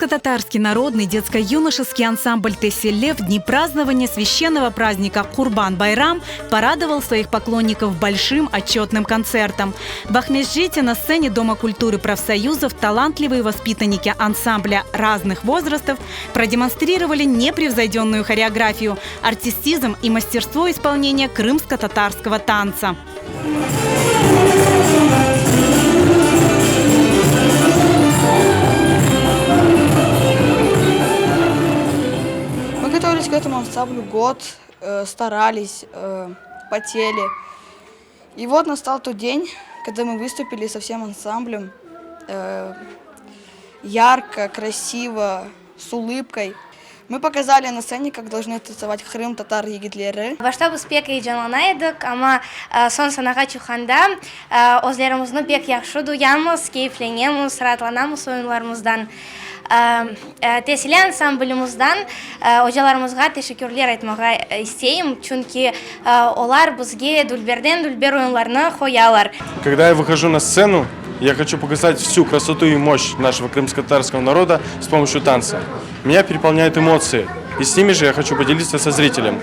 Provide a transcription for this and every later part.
Крымско-татарский народный детско-юношеский ансамбль «Тесселе» в дни празднования священного праздника Курбан-Байрам порадовал своих поклонников большим отчетным концертом. В Ахмеджите на сцене Дома культуры профсоюзов талантливые воспитанники ансамбля разных возрастов продемонстрировали непревзойденную хореографию, артистизм и мастерство исполнения крымско-татарского танца. Мы готовились к этому ансамблю год, старались, потели. И вот настал тот день, когда мы выступили со всем ансамблем. Ярко, красиво, с улыбкой. Мы показали на сцене, как должны танцевать Крым, татар, егетлері. Башта біз пек еджанланайдық, ама сон санаға чуханда өзлерімізді пек яқшы дуямыз, кейфленеміз, ратланамыз ойынларымыздан. Тесселе ансамбліміздан ожаларымызға тешекерлер айтмаға істейм, чүнки олар бізге дүлбер ойынларны қоялар. Когда я выхожу на сцену, я хочу показать всю красоту и мощь нашего крымско-татарского народа с помощью танца. Меня переполняют эмоции, и с ними же я хочу поделиться со зрителем.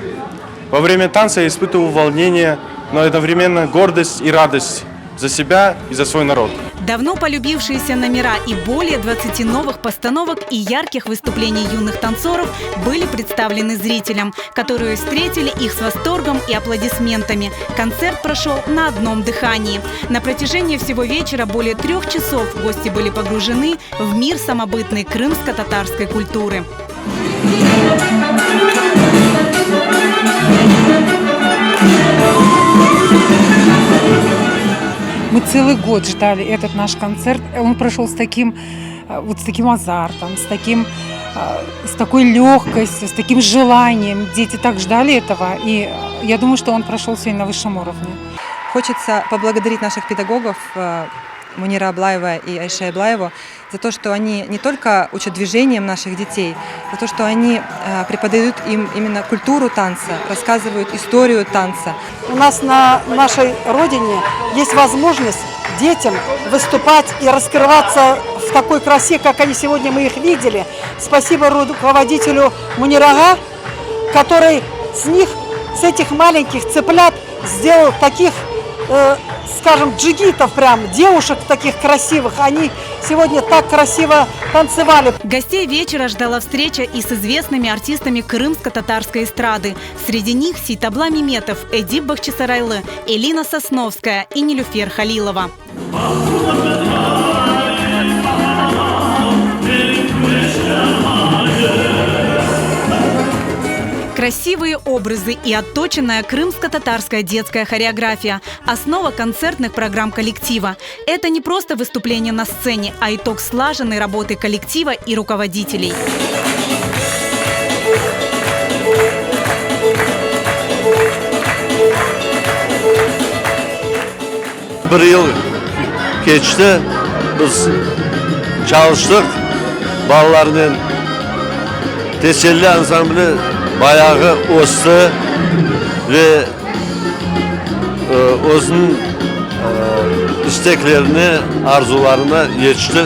Во время танца я испытываю волнение, но одновременно гордость и радость за себя и за свой народ. Давно полюбившиеся номера и более 20 новых постановок и ярких выступлений юных танцоров были представлены зрителям, которые встретили их с восторгом и аплодисментами. Концерт прошел на одном дыхании. На протяжении всего вечера более 3 часов гости были погружены в мир самобытной крымско-татарской культуры. Мы целый год ждали этот наш концерт. Он прошел с таким азартом, с такой легкостью, с таким желанием. Дети так ждали этого, и я думаю, что он прошел сегодня на высшем уровне. Хочется поблагодарить наших педагогов Мунира Аблаева и Айша Аблаеву за то, что они не только учат движениям наших детей, за то, что они преподают им именно культуру танца, рассказывают историю танца. У нас на нашей родине есть возможность детям выступать и раскрываться в такой красе, как они сегодня мы их видели. Спасибо руководителю Мунирага, который с этих маленьких цыплят сделал таких, скажем, джигитов прям, девушек таких красивых. Они сегодня так красиво танцевали. Гостей вечера ждала встреча и с известными артистами крымско-татарской эстрады. Среди них Ситабла Меметов, Эдип Бахчисарайлы, Элина Сосновская и Нилюфер Халилова. Красивые образы и отточенная крымско-татарская детская хореография – основа концертных программ коллектива. Это не просто выступление на сцене, а итог слаженной работы коллектива и руководителей. Bir yıl geçti, biz çalıştık, balalarının Tesselle ansambli bayağı o'sdi ve o'zining isteklerini, arzularına yetişti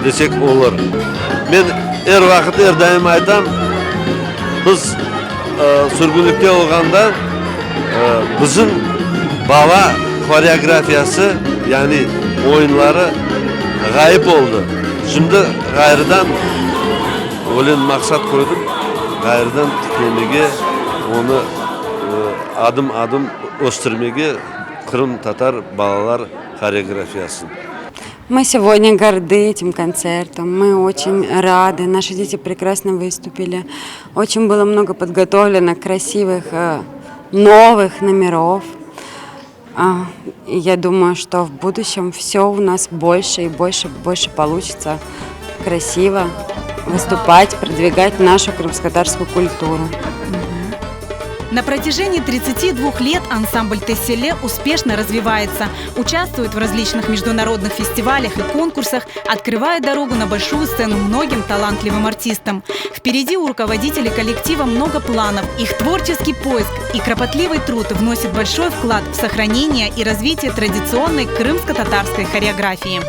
desek olur. Men vaqt daim aytam, biz surgunlikda bo'lganda bizim bala koreografiyasi, yani oyunları g'ayib oldu. Şimdi g'ayridan o'yin maqsad qo'ydim. G'ayridan tiklemege, onu adım o'stirmege Крым-татар балалар хореографиясын. Мы сегодня горды этим концертом, мы очень рады, наши дети прекрасно выступили. Очень было много подготовлено красивых новых номеров. И я думаю, что в будущем все у нас больше и больше получится красиво выступать, продвигать нашу крымско-татарскую культуру. На протяжении 32 лет ансамбль «Тесселе» успешно развивается, участвует в различных международных фестивалях и конкурсах, открывая дорогу на большую сцену многим талантливым артистам. Впереди у руководителей коллектива много планов. Их творческий поиск и кропотливый труд вносят большой вклад в сохранение и развитие традиционной крымско-татарской хореографии.